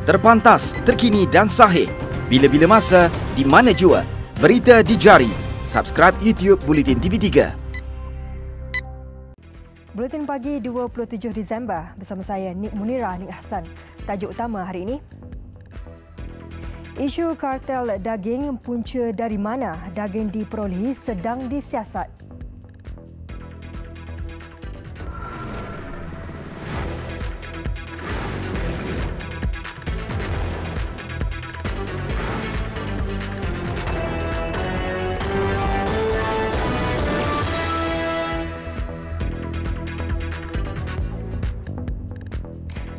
Terpantas, terkini dan sahih. Bila-bila masa, di mana jua. Berita di jari. Subscribe YouTube Bulletin TV3. Buletin pagi 27 Disember bersama saya Nik Munira Nik Hassan. Tajuk utama hari ini. Isu kartel daging punca dari mana daging diperolehi sedang disiasat.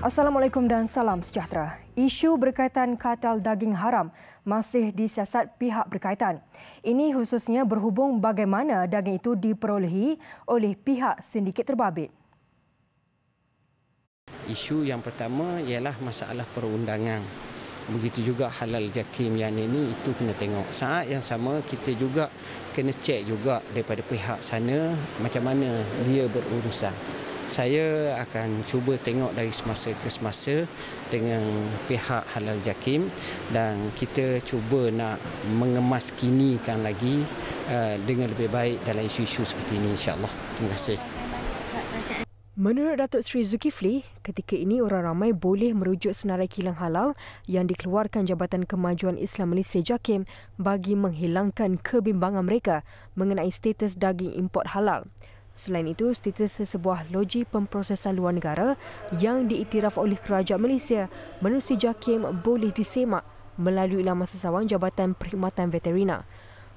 Assalamualaikum dan salam sejahtera. Isu berkaitan kartel daging haram masih disiasat pihak berkaitan. Ini khususnya berhubung bagaimana daging itu diperolehi oleh pihak sindiket terbabit. Isu yang pertama ialah masalah perundangan. Begitu juga halal jakim yang ini itu kena tengok. Saat yang sama kita juga kena cek juga daripada pihak sana macam mana dia berurusan. Saya akan cuba tengok dari semasa ke semasa dengan pihak halal jakim dan kita cuba nak mengemaskinikan lagi dengan lebih baik dalam isu-isu seperti ini insya-Allah. Terima kasih. Menurut Datuk Seri Zulkifli, ketika ini orang ramai boleh merujuk senarai kilang halal yang dikeluarkan Jabatan Kemajuan Islam Malaysia JAKIM bagi menghilangkan kebimbangan mereka mengenai status daging import halal. Selain itu, status sesebuah loji pemprosesan luar negara yang diiktiraf oleh Kerajaan Malaysia menerusi JAKIM boleh disemak melalui laman sesawang Jabatan Perkhidmatan Veterina.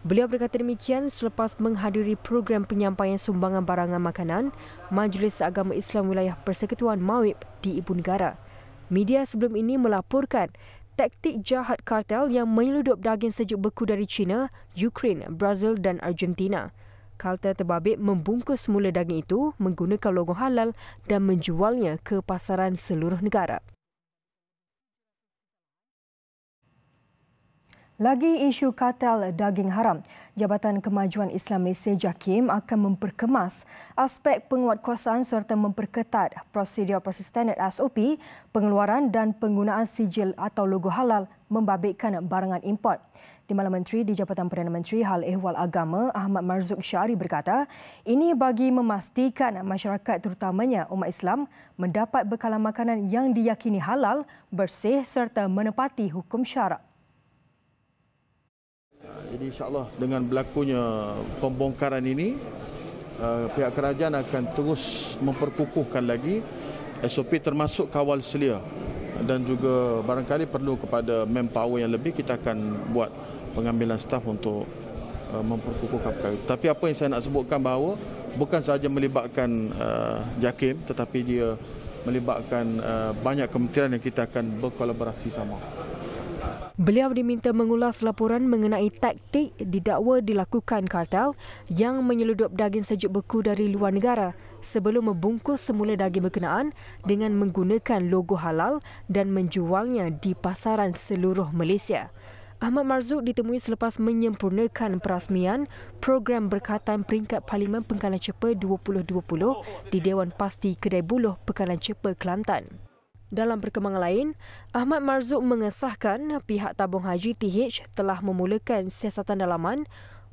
Beliau berkata demikian selepas menghadiri program penyampaian sumbangan barangan makanan Majlis Agama Islam Wilayah Persekutuan MAWIP di Ibu Negara. Media sebelum ini melaporkan taktik jahat kartel yang menyeludup daging sejuk beku dari China, Ukraine, Brazil dan Argentina. Kartel terbabit membungkus semula daging itu menggunakan logo halal dan menjualnya ke pasaran seluruh negara. Lagi isu kartel daging haram, Jabatan Kemajuan Islam Malaysia JAKIM akan memperkemas aspek penguatkuasaan serta memperketat prosedur proses standard SOP, pengeluaran dan penggunaan sijil atau logo halal membabitkan barangan import. Timbalan Menteri di Jabatan Perdana Menteri Hal Ehwal Agama Ahmad Marzuq Syari berkata, ini bagi memastikan masyarakat terutamanya umat Islam mendapat bekalan makanan yang diyakini halal, bersih serta menepati hukum syarak. Jadi insya-Allah dengan berlakunya pembongkaran ini, pihak kerajaan akan terus memperkukuhkan lagi SOP termasuk kawal selia dan juga barangkali perlu kepada manpower yang lebih kita akan buat pengambilan staf untuk memperkukuhkan perkara. Tapi apa yang saya nak sebutkan bahawa bukan sahaja melibatkan JAKIM tetapi dia melibatkan banyak kementerian yang kita akan berkolaborasi sama. Beliau diminta mengulas laporan mengenai taktik didakwa dilakukan kartel yang menyeludup daging sejuk beku dari luar negara sebelum membungkus semula daging berkenaan dengan menggunakan logo halal dan menjualnya di pasaran seluruh Malaysia. Ahmad Marzuq ditemui selepas menyempurnakan perasmian program berkaitan peringkat Parlimen Pengkalan Cepa 2020 di Dewan Pasti Kedai Buloh, Pekalan Cepa, Kelantan. Dalam perkembangan lain, Ahmad Marzuq mengesahkan pihak tabung haji TH telah memulakan siasatan dalaman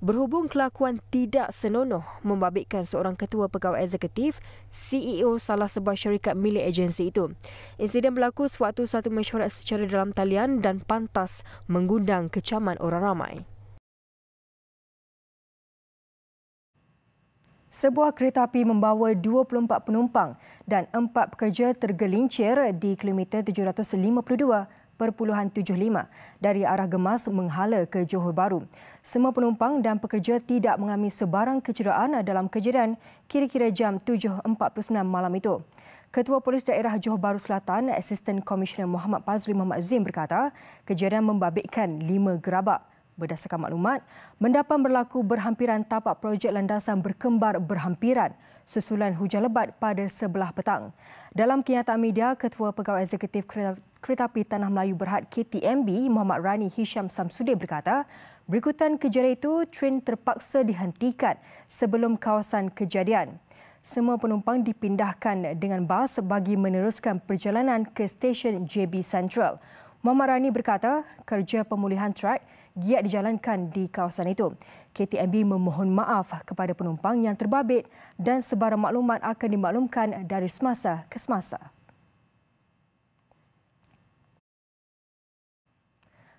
berhubung kelakuan tidak senonoh membabitkan seorang ketua pegawai eksekutif CEO salah sebuah syarikat milik agensi itu. Insiden berlaku sewaktu satu mesyuarat secara dalam talian dan pantas mengundang kecaman orang ramai. Sebuah kereta api membawa 24 penumpang dan 4 pekerja tergelincir di kilometer 752.75 dari arah Gemas menghala ke Johor Bahru. Semua penumpang dan pekerja tidak mengalami sebarang kecederaan dalam kejadian kira-kira jam 7.49 malam itu. Ketua Polis Daerah Johor Bahru Selatan, Asisten Komisioner Muhammad Pazri Muhammad Zim berkata, kejadian membabitkan 5 gerabak. Berdasarkan maklumat, mendapat berlaku berhampiran tapak projek landasan berkembar berhampiran susulan hujan lebat pada sebelah petang. Dalam kenyataan media, Ketua Pegawai Eksekutif Kereta Api Tanah Melayu Berhad KTMB Muhammad Rani Hisham Samsudin berkata, berikutan kejadian itu, tren terpaksa dihentikan sebelum kawasan kejadian. semua penumpang dipindahkan dengan bas bagi meneruskan perjalanan ke stesen JB Central. Muhammad Rani berkata kerja pemulihan trek giat dijalankan di kawasan itu. KTMB memohon maaf kepada penumpang yang terbabit dan sebarang maklumat akan dimaklumkan dari semasa ke semasa.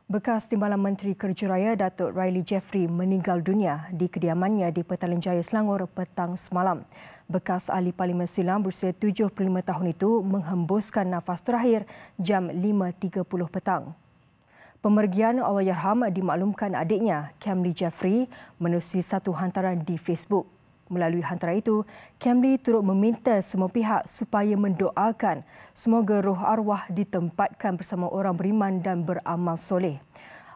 Bekas Timbalan Menteri Kerja Raya Datuk Riley Jeffrey meninggal dunia di kediamannya di Petaling Jaya, Selangor petang semalam. Bekas ahli Parlimen Silam berusia 75 tahun itu menghembuskan nafas terakhir jam 5.30 petang. Pemergian Allahyarham dimaklumkan adiknya, Camly Jeffrey, menerusi satu hantaran di Facebook. Melalui hantaran itu, Camly turut meminta semua pihak supaya mendoakan semoga roh arwah ditempatkan bersama orang beriman dan beramal soleh.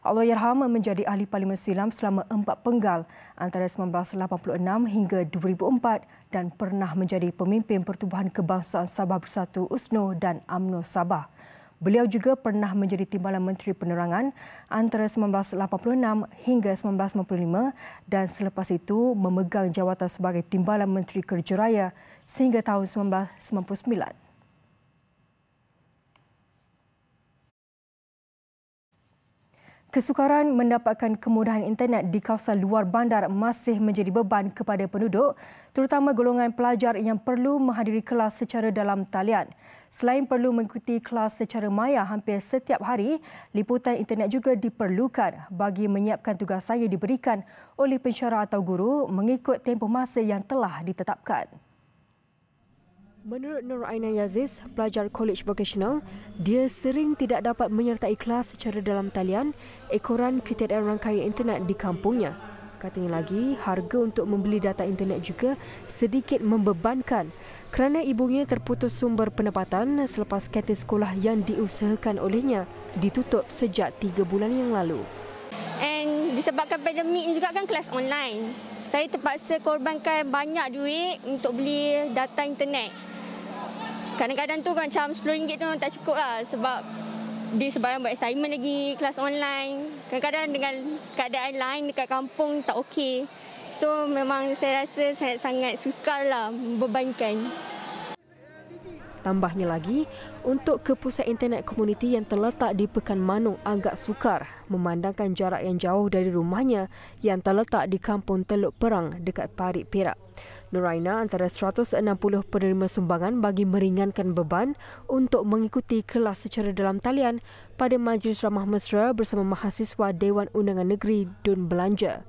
Allahyarham menjadi ahli Parlimen Silam selama 4 penggal antara 1986 hingga 2004 dan pernah menjadi pemimpin Pertubuhan Kebangsaan Sabah Bersatu USNO dan UMNO Sabah. Beliau juga pernah menjadi Timbalan Menteri Penerangan antara 1986 hingga 1995 dan selepas itu memegang jawatan sebagai Timbalan Menteri Kerja Raya sehingga tahun 1999. Kesukaran mendapatkan kemudahan internet di kawasan luar bandar masih menjadi beban kepada penduduk, terutama golongan pelajar yang perlu menghadiri kelas secara dalam talian. Selain perlu mengikuti kelas secara maya hampir setiap hari, liputan internet juga diperlukan bagi menyiapkan tugas yang diberikan oleh pensyarah atau guru mengikut tempoh masa yang telah ditetapkan. Menurut Nur Aina Yaziz, pelajar College Vocational, dia sering tidak dapat menyertai kelas secara dalam talian ekoran ketiadaan rangkaian internet di kampungnya. Katanya lagi, harga untuk membeli data internet juga sedikit membebankan kerana ibunya terputus sumber pendapatan selepas kantin sekolah yang diusahakan olehnya ditutup sejak 3 bulan yang lalu. And disebabkan pandemik ini juga kan kelas online. Saya terpaksa korbankan banyak duit untuk beli data internet. Kadang-kadang tu macam RM10 tu memang tak cukup lah sebab dia sebarang buat assignment lagi, kelas online. Kadang-kadang dengan keadaan lain dekat kampung tak okey. So memang saya rasa sangat sukar lah membebankan. Tambahnya lagi, untuk ke pusat internet komuniti yang terletak di Pekan Manung agak sukar memandangkan jarak yang jauh dari rumahnya yang terletak di Kampung Teluk Perang dekat Parit, Perak. Nuraina antara 160 penerima sumbangan bagi meringankan beban untuk mengikuti kelas secara dalam talian pada Majlis Ramah Mesra bersama mahasiswa Dewan Undangan Negeri Dun Belanja.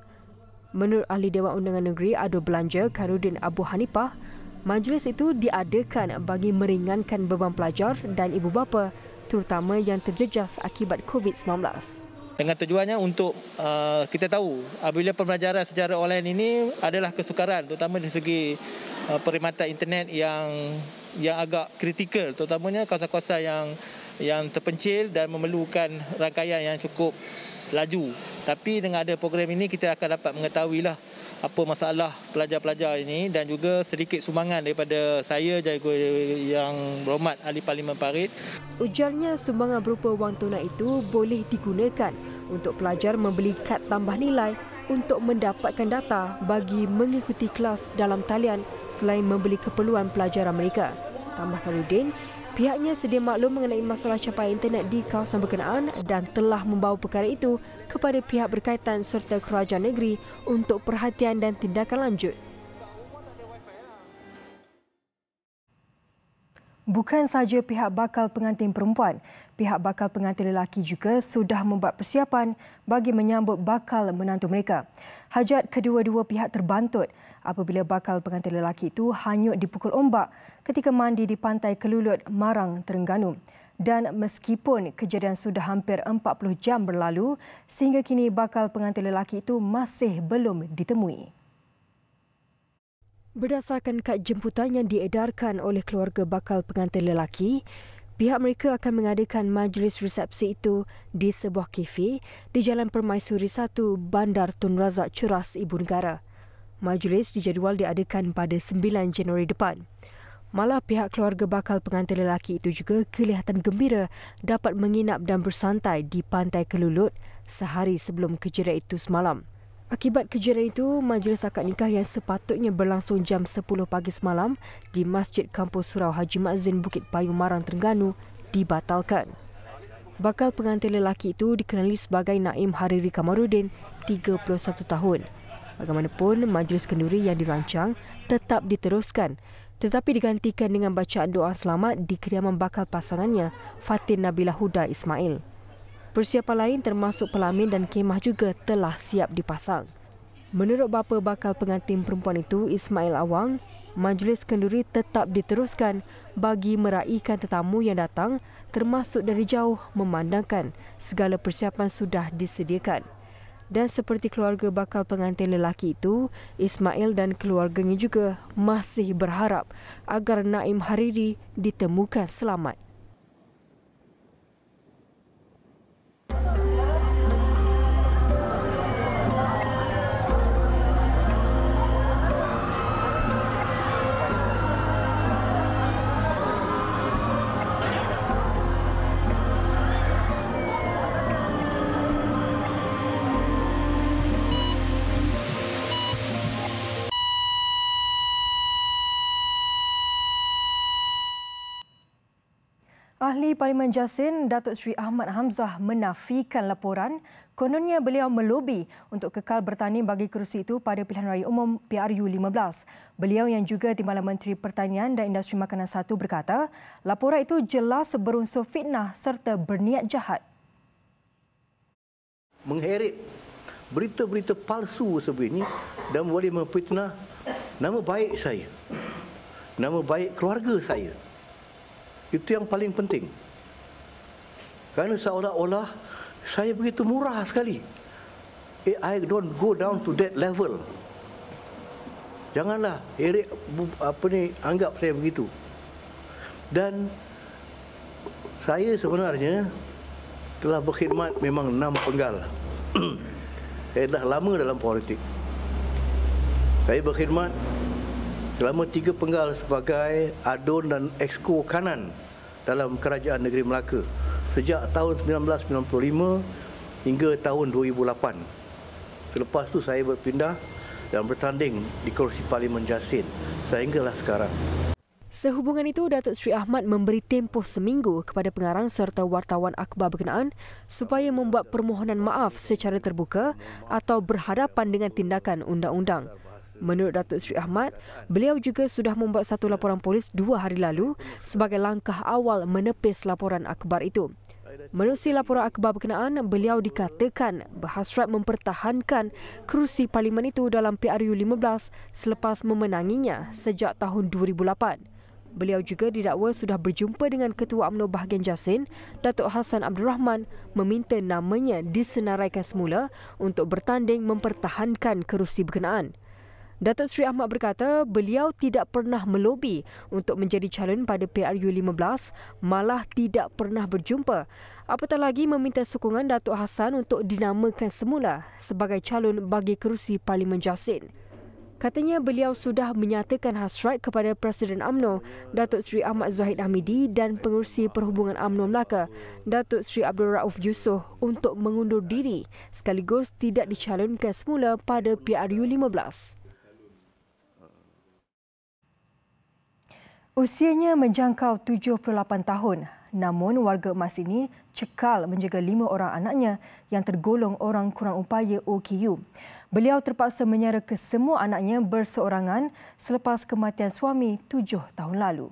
Menurut ahli Dewan Undangan Negeri Ado Belanja Karudin Abu Hanifah, majlis itu diadakan bagi meringankan beban pelajar dan ibu bapa terutama yang terjejas akibat COVID-19. Dengan tujuannya untuk kita tahu apabila pembelajaran secara online ini adalah kesukaran terutama dari segi perkhidmatan internet yang agak kritikal terutamanya kawasan-kawasan yang terpencil dan memerlukan rangkaian yang cukup laju. Tapi dengan ada program ini kita akan dapat mengetahuilah apa masalah pelajar-pelajar ini dan juga sedikit sumbangan daripada saya dan yang berhormat Ahli Parlimen Parit. Ujarnya sumbangan berupa wang tunai itu boleh digunakan untuk pelajar membeli kad tambah nilai untuk mendapatkan data bagi mengikuti kelas dalam talian selain membeli keperluan pelajaran mereka. Tambah Karudin, pihaknya sedia maklum mengenai masalah capaian internet di kawasan berkenaan dan telah membawa perkara itu kepada pihak berkaitan serta kerajaan negeri untuk perhatian dan tindakan lanjut. Bukan sahaja pihak bakal pengantin perempuan, pihak bakal pengantin lelaki juga sudah membuat persiapan bagi menyambut bakal menantu mereka. Hajat kedua-dua pihak terbantut apabila bakal pengantin lelaki itu hanyut dipukul ombak ketika mandi di pantai Kelulut, Marang, Terengganu. Dan meskipun kejadian sudah hampir 40 jam berlalu, sehingga kini bakal pengantin lelaki itu masih belum ditemui. Berdasarkan kad jemputan yang diedarkan oleh keluarga bakal pengantin lelaki, pihak mereka akan mengadakan majlis resepsi itu di sebuah kafe di Jalan Permaisuri 1, Bandar Tun Razak Ceras, Ibu Negara. Majlis dijadual diadakan pada 9 Januari depan. Malah pihak keluarga bakal pengantin lelaki itu juga kelihatan gembira dapat menginap dan bersantai di Pantai Kelulut sehari sebelum kejadian itu semalam. Akibat kejadian itu, majlis akad nikah yang sepatutnya berlangsung jam 10 pagi semalam di Masjid Kampus Surau Haji Mazzin Bukit Payung Marang, Terengganu dibatalkan. Bakal pengantin lelaki itu dikenali sebagai Naim Hariri Kamarudin, 31 tahun. Bagaimanapun, majlis kenduri yang dirancang tetap diteruskan tetapi digantikan dengan bacaan doa selamat di kediaman bakal pasangannya, Fatin Nabila Huda Ismail. Persiapan lain termasuk pelamin dan kemah juga telah siap dipasang. Menurut bapa bakal pengantin perempuan itu, Ismail Awang, majlis kenduri tetap diteruskan bagi meraihkan tetamu yang datang termasuk dari jauh memandangkan segala persiapan sudah disediakan. Dan seperti keluarga bakal pengantin lelaki itu, Ismail dan keluarganya juga masih berharap agar Naim Hariri ditemukan selamat. Ahli Parlimen Jasin, Datuk Seri Ahmad Hamzah menafikan laporan kononnya beliau melobi untuk kekal bertanding bagi kerusi itu pada pilihan raya umum PRU 15. Beliau yang juga Timbalan Menteri Pertanian dan Industri Makanan 1 berkata, laporan itu jelas berunsur fitnah serta berniat jahat. Mengheret berita-berita palsu seperti ini dan boleh memfitnah nama baik saya, nama baik keluarga saya. Itu yang paling penting. Kerana seolah-olah saya begitu murah sekali. I don't go down to that level. Janganlah Eric anggap saya begitu. Dan saya sebenarnya telah berkhidmat memang 6 penggal. Saya dah lama dalam politik. Saya berkhidmat selama 3 penggal sebagai adun dan exco kanan dalam Kerajaan Negeri Melaka sejak tahun 1995 hingga tahun 2008. Selepas itu saya berpindah dan bertanding di kerusi Parlimen Jasin sehinggalah sekarang. Sehubungan itu, Datuk Seri Ahmad memberi tempoh seminggu kepada pengarang serta wartawan akhbar berkenaan supaya membuat permohonan maaf secara terbuka atau berhadapan dengan tindakan undang-undang. Menurut Datuk Seri Ahmad, beliau juga sudah membuat satu laporan polis 2 hari lalu sebagai langkah awal menepis laporan akhbar itu. Menerusi laporan akhbar berkenaan, beliau dikatakan berhasrat mempertahankan kerusi parlimen itu dalam PRU 15 selepas memenanginya sejak tahun 2008. Beliau juga didakwa sudah berjumpa dengan Ketua UMNO bahagian Jasin, Datuk Hassan Abdul Rahman, meminta namanya disenaraikan semula untuk bertanding mempertahankan kerusi berkenaan. Datuk Seri Ahmad berkata beliau tidak pernah melobi untuk menjadi calon pada PRU 15, malah tidak pernah berjumpa. Apatah lagi meminta sokongan Datuk Hassan untuk dinamakan semula sebagai calon bagi kerusi Parlimen Jasin. Katanya beliau sudah menyatakan hasrat kepada Presiden UMNO, Datuk Seri Ahmad Zahid Hamidi dan Pengerusi Perhubungan UMNO Melaka, Datuk Seri Abdul Rauf Yusof untuk mengundur diri sekaligus tidak dicalonkan semula pada PRU 15. Usianya menjangkau 78 tahun, namun warga emas ini cekal menjaga 5 orang anaknya yang tergolong orang kurang upaya OKU. Beliau terpaksa menyara ke semua anaknya berseorangan selepas kematian suami 7 tahun lalu.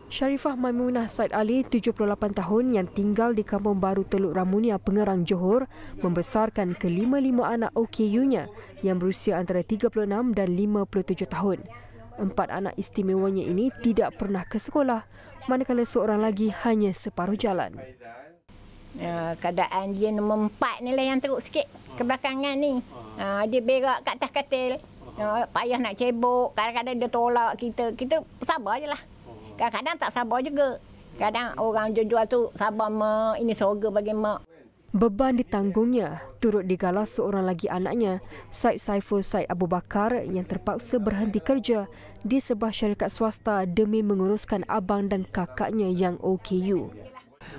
Sharifah Maimunah Said Ali, 78 tahun yang tinggal di Kampung Baru Teluk Ramunia, Pengerang, Johor, membesarkan ke-5 anak OKU-nya yang berusia antara 36 dan 57 tahun. 4 anak istimewanya ini tidak pernah ke sekolah, manakala seorang lagi hanya separuh jalan. Keadaan dia nombor 4 ni lah yang teruk sikit kebelakangan ni. Dia berak kat atas katil. Payah nak cebok, kadang-kadang dia tolak kita. Kita sabar je lah. Kadang-kadang tak sabar juga. Kadang orang jual tu sabar mak, ini sorga bagi mak. Beban ditanggungnya turut digalas seorang lagi anaknya, Said Saiful Said Abu Bakar, yang terpaksa berhenti kerja di sebuah syarikat swasta demi menguruskan abang dan kakaknya yang OKU.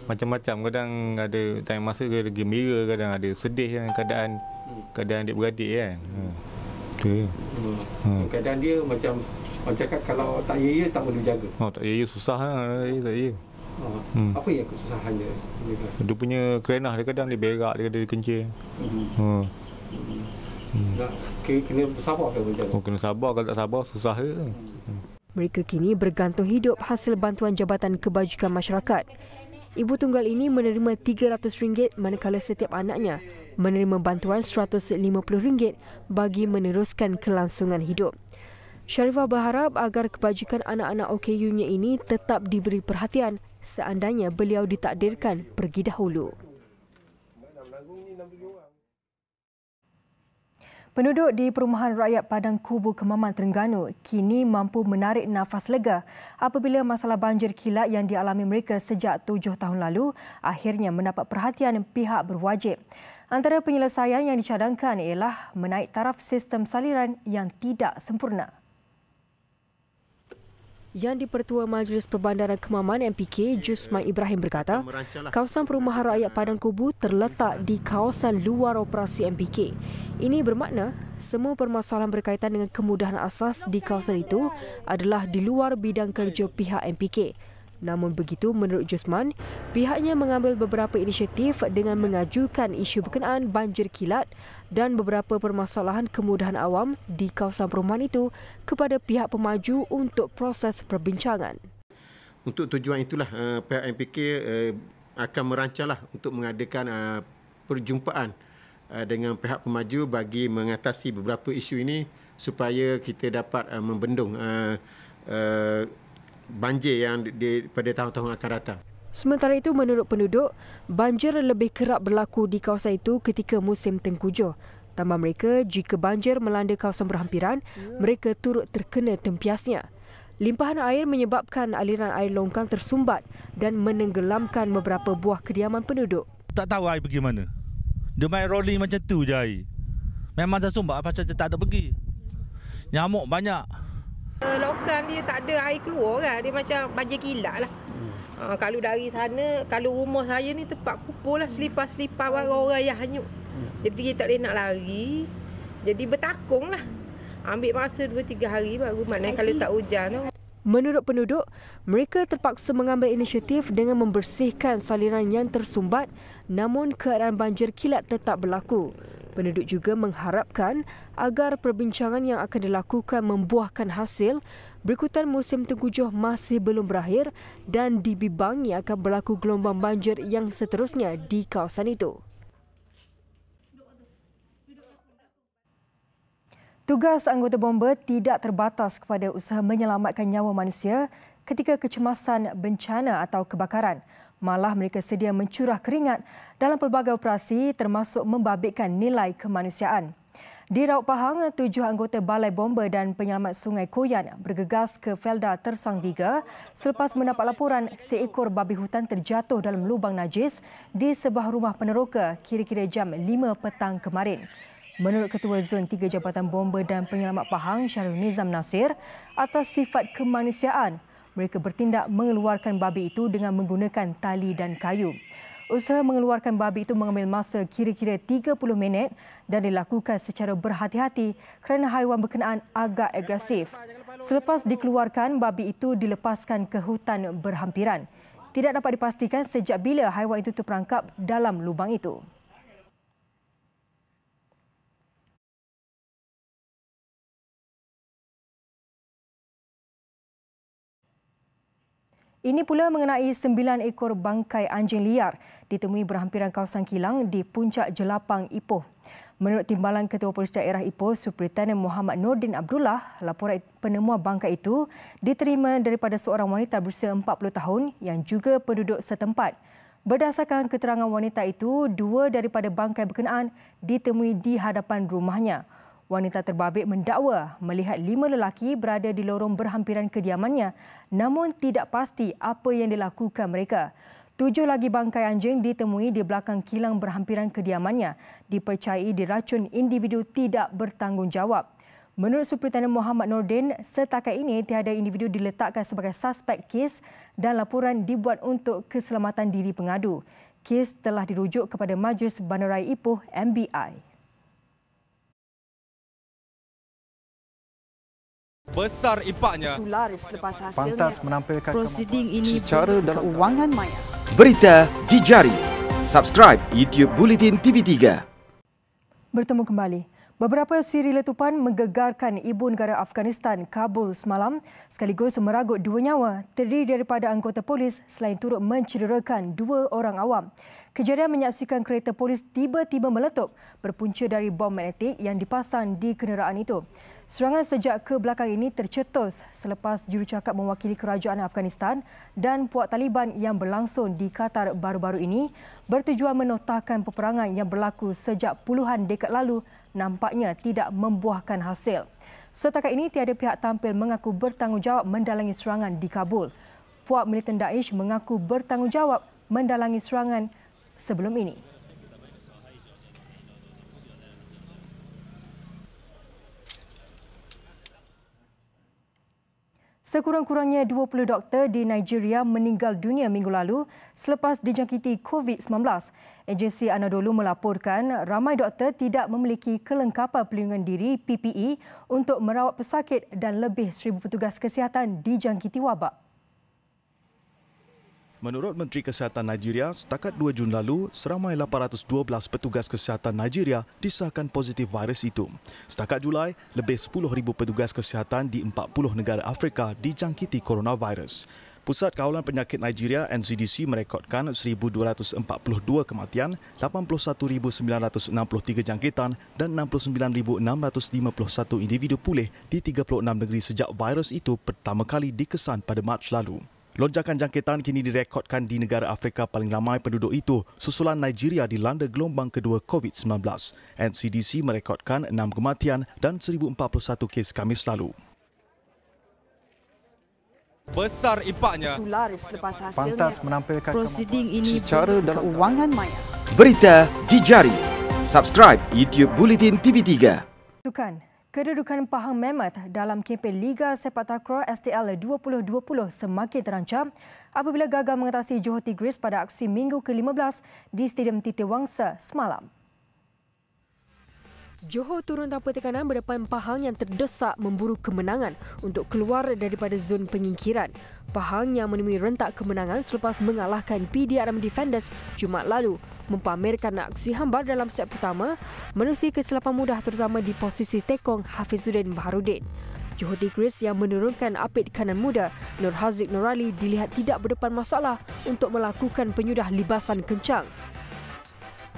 macam-macam. Kadang ada time masa dia gembira, kadang ada sedih kan, keadaan adik-beradik kan. Kadang dia macam cakap kalau tak ya tak boleh jaga. Tak ya susah lah, tak ya. Apa yang kesusahan dia? Dia punya kerenah dia kadang dia berak, dia kencing. Kena sabar ke macam mana? Kena sabar, kalau tak sabar susah ke. Mereka kini bergantung hidup hasil bantuan Jabatan Kebajikan Masyarakat. Ibu tunggal ini menerima RM300 manakala setiap anaknya menerima bantuan RM150 bagi meneruskan kelangsungan hidup. Sharifah berharap agar kebajikan anak-anak OKU-nya ini tetap diberi perhatian seandainya beliau ditakdirkan pergi dahulu. Penduduk di Perumahan Rakyat Padang Kubu Kemaman, Terengganu kini mampu menarik nafas lega apabila masalah banjir kilat yang dialami mereka sejak 7 tahun lalu akhirnya mendapat perhatian pihak berwajib. Antara penyelesaian yang dicadangkan ialah menaik taraf sistem saliran yang tidak sempurna. Yang di-Pertua Majlis Perbandaran Kemaman MPK, Jusman Ibrahim berkata, kawasan Perumahan Rakyat Padang Kubu terletak di kawasan luar operasi MPK. Ini bermakna semua permasalahan berkaitan dengan kemudahan asas di kawasan itu adalah di luar bidang kerja pihak MPK. Namun begitu, menurut Jusman, pihaknya mengambil beberapa inisiatif dengan mengajukan isu berkenaan banjir kilat dan beberapa permasalahan kemudahan awam di kawasan perumahan itu kepada pihak pemaju untuk proses perbincangan. Untuk tujuan itulah pihak MPK akan merancanglah untuk mengadakan perjumpaan dengan pihak pemaju bagi mengatasi beberapa isu ini supaya kita dapat membendung banjir yang pada tahun-tahun akan datang. Sementara itu, menurut penduduk, banjir lebih kerap berlaku di kawasan itu ketika musim tengkujuh. Tambah mereka, jika banjir melanda kawasan berhampiran, mereka turut terkena tempiasnya. Limpahan air menyebabkan aliran air longkang tersumbat dan menenggelamkan beberapa buah kediaman penduduk. Tak tahu air pergi mana. Dia main rolling macam tu je air. Memang tersumbat pasal dia tak ada pergi. Nyamuk banyak. Longkang dia tak ada air keluar kan. Dia macam banjir kilat lah. Kalau dari sana, kalau rumah saya ni tempat kumpul lah, selipar-selipar orang-orang yang hanyut. Jadi kita tak boleh nak lari. Jadi bertakung lah. Ambil masa 2-3 hari baru maknanya kalau tak hujan tu. Menurut penduduk, mereka terpaksa mengambil inisiatif dengan membersihkan saliran yang tersumbat, namun keadaan banjir kilat tetap berlaku. Penduduk juga mengharapkan agar perbincangan yang akan dilakukan membuahkan hasil berikutan musim tengkujuh masih belum berakhir dan dibibangi akan berlaku gelombang banjir yang seterusnya di kawasan itu. Tugas anggota bomba tidak terbatas kepada usaha menyelamatkan nyawa manusia ketika kecemasan bencana atau kebakaran. Malah mereka sedia mencurah keringat dalam pelbagai operasi termasuk membabitkan nilai kemanusiaan. Di Raut Pahang, 7 anggota Balai Bomba dan Penyelamat Sungai Koyan bergegas ke Felda Tersang 3 selepas mendapat laporan seekor babi hutan terjatuh dalam lubang najis di sebuah rumah peneroka kira-kira jam 5 petang kemarin. Menurut Ketua Zon 3 Jabatan Bomba dan Penyelamat Pahang, Syahrul Nizam Nasir, atas sifat kemanusiaan, mereka bertindak mengeluarkan babi itu dengan menggunakan tali dan kayu. Usaha mengeluarkan babi itu mengambil masa kira-kira 30 minit dan dilakukan secara berhati-hati kerana haiwan berkenaan agak agresif. Selepas dikeluarkan, babi itu dilepaskan ke hutan berhampiran. Tidak dapat dipastikan sejak bila haiwan itu terperangkap dalam lubang itu. Ini pula mengenai 9 ekor bangkai anjing liar ditemui berhampiran kawasan kilang di puncak Jelapang, Ipoh. Menurut Timbalan Ketua Polis Daerah Ipoh, Superintendent Muhammad Nordin Abdullah, laporan penemuan bangkai itu diterima daripada seorang wanita berusia 40 tahun yang juga penduduk setempat. Berdasarkan keterangan wanita itu, 2 daripada bangkai berkenaan ditemui di hadapan rumahnya. Wanita terbabit mendakwa melihat 5 lelaki berada di lorong berhampiran kediamannya namun tidak pasti apa yang dilakukan mereka. 7 lagi bangkai anjing ditemui di belakang kilang berhampiran kediamannya dipercayai diracun individu tidak bertanggungjawab. Menurut Superintendent Muhammad Nordin, setakat ini tiada individu diletakkan sebagai suspek kes dan laporan dibuat untuk keselamatan diri pengadu. Kes telah dirujuk kepada Majlis Bandaraya Ipoh MBI. Besar impaknya. Laris selepas hasilnya. Pantas menampilkan prosiding ini secara keuangan maya. Berita di jari. Subscribe YouTube Bulletin TV3. Bertemu kembali. Beberapa siri letupan menggegarkan ibu negara Afghanistan, Kabul semalam sekaligus meragut 2 nyawa terdiri daripada anggota polis selain turut mencederakan 2 orang awam. Kejadian menyaksikan kereta polis tiba-tiba meletup berpunca dari bom magnetik yang dipasang di kenderaan itu. Serangan sejak ke belakang ini tercetus selepas jurucakap mewakili kerajaan Afghanistan dan puak Taliban yang berlangsung di Qatar baru-baru ini bertujuan menotakkan peperangan yang berlaku sejak puluhan dekad lalu nampaknya tidak membuahkan hasil. Setakat ini tiada pihak tampil mengaku bertanggungjawab mendalangi serangan di Kabul. Puak militan Daesh mengaku bertanggungjawab mendalangi serangan sebelum ini. Sekurang-kurangnya 20 doktor di Nigeria meninggal dunia minggu lalu selepas dijangkiti COVID-19. Agensi Anadolu melaporkan ramai doktor tidak memiliki kelengkapan pelindungan diri PPE untuk merawat pesakit dan lebih 1,000 petugas kesihatan dijangkiti wabak. Menurut Menteri Kesihatan Nigeria, setakat 2 Jun lalu, seramai 812 petugas kesihatan Nigeria disahkan positif virus itu. Setakat Julai, lebih 10,000 petugas kesihatan di 40 negara Afrika dijangkiti coronavirus. Pusat Kawalan Penyakit Nigeria NCDC merekodkan 1,242 kematian, 81,963 jangkitan dan 69,651 individu pulih di 36 negeri sejak virus itu pertama kali dikesan pada Mac lalu. Lonjakan jangkitan kini direkodkan di negara Afrika paling ramai penduduk itu susulan Nigeria dilanda gelombang kedua COVID-19. NCDC merekodkan 6 kematian dan 1,041 kes Khamis lalu. Besar impaknya. Laris selepas hasilnya. Pantas menampilkan prosiding ini secara keuangan maya. Berita di jari. Subscribe YouTube Bulletin TV3. Kedudukan Pahang Mammoth dalam kempen Liga Sepak Takraw STL 2020 semakin terancam apabila gagal mengatasi Johor Tigris pada aksi minggu ke-15 di Stadium Titi Wangsa semalam. Johor turun tanpa tekanan berdepan Pahang yang terdesak memburu kemenangan untuk keluar daripada zon penyingkiran. Pahang yang menemui rentak kemenangan selepas mengalahkan PDRM Defenders Jumaat lalu mempamerkan aksi hambar dalam set pertama menerusi kesilapan mudah terutama di posisi tekong Hafizuddin Baharudin. Johor Tigris yang menurunkan apit kanan muda Nur Haziq Nurali dilihat tidak berdepan masalah untuk melakukan penyudah libasan kencang.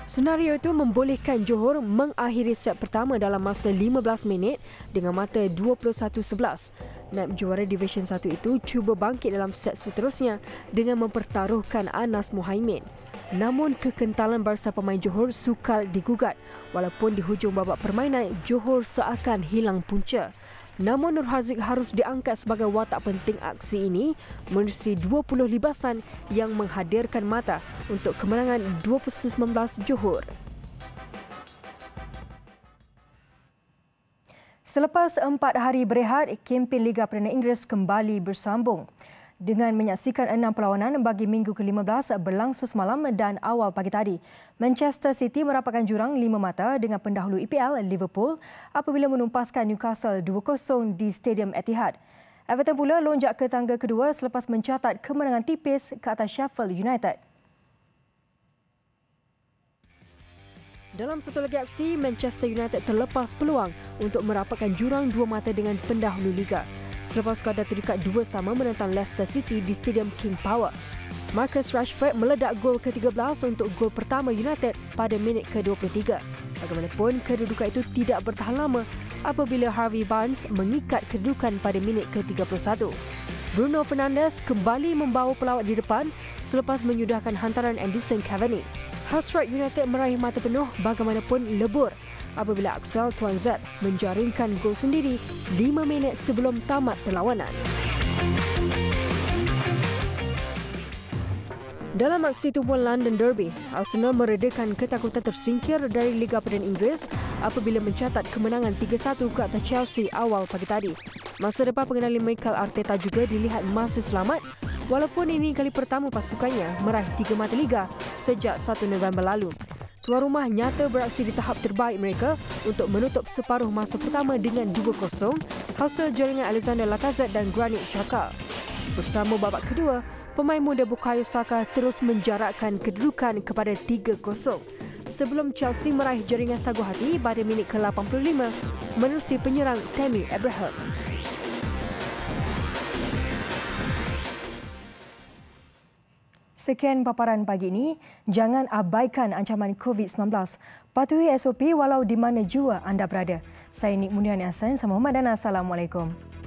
Senario itu membolehkan Johor mengakhiri set pertama dalam masa 15 minit dengan mata 21-11. Naib juara Division 1 itu cuba bangkit dalam set seterusnya dengan mempertaruhkan Anas Muhaimin. Namun kekentalan barisan pemain Johor sukar digugat walaupun di hujung babak permainan Johor seakan hilang punca. Namun Nur Haziq harus diangkat sebagai watak penting aksi ini menerusi 20 libasan yang menghadirkan mata untuk kemenangan 21-19 Johor. Selepas 4 hari berehat, kempen Liga Perdana Inggeris kembali bersambung. Dengan menyaksikan 6 perlawanan bagi minggu ke-15 berlangsung semalam dan awal pagi tadi. Manchester City merapatkan jurang 5 mata dengan pendahulu EPL Liverpool apabila menumpaskan Newcastle 2-0 di Stadium Etihad. Everton pula lonjak ke tangga kedua selepas mencatat kemenangan tipis ke atas Sheffield United. Dalam satu lagi aksi, Manchester United terlepas peluang untuk merapatkan jurang 2 mata dengan pendahulu Liga. Selepas skadar terikat 2-2 menentang Leicester City di Stadium King Power. Marcus Rashford meledak gol ke-13 untuk gol pertama United pada minit ke-23. Bagaimanapun, kedudukan itu tidak bertahan lama apabila Harvey Barnes mengikat kedudukan pada minit ke-31. Bruno Fernandes kembali membawa pelawat di depan selepas menyudahkan hantaran Edinson Cavani. Hasrat United meraih mata penuh bagaimanapun lebur apabila Axel Tuanzet menjaringkan gol sendiri 5 minit sebelum tamat perlawanan. Dalam aksi tumpuan London Derby, Arsenal meredakan ketakutan tersingkir dari Liga Perdana Inggeris apabila mencatat kemenangan 3-1 ke atas Chelsea awal pagi tadi. Masa depan pengendali Mikel Arteta juga dilihat masih selamat walaupun ini kali pertama pasukannya meraih 3 mata liga sejak 1 November lalu. Tuan rumah nyata beraksi di tahap terbaik mereka untuk menutup separuh masa pertama dengan 2-0 hasil jaringan Alexander Lacazette dan Granit Xhaka. Bersama babak kedua, pemain muda Bukayo Saka terus menjarakkan kedudukan kepada 3-0 sebelum Chelsea meraih jaringan sagu hati pada minit ke-85 menerusi penyerang Tammy Abraham. Sekian paparan pagi ini. Jangan abaikan ancaman COVID-19. Patuhi SOP walau di mana jua anda berada. Saya Nik Muniani Hasan. Sama Muhammad dan Assalamualaikum.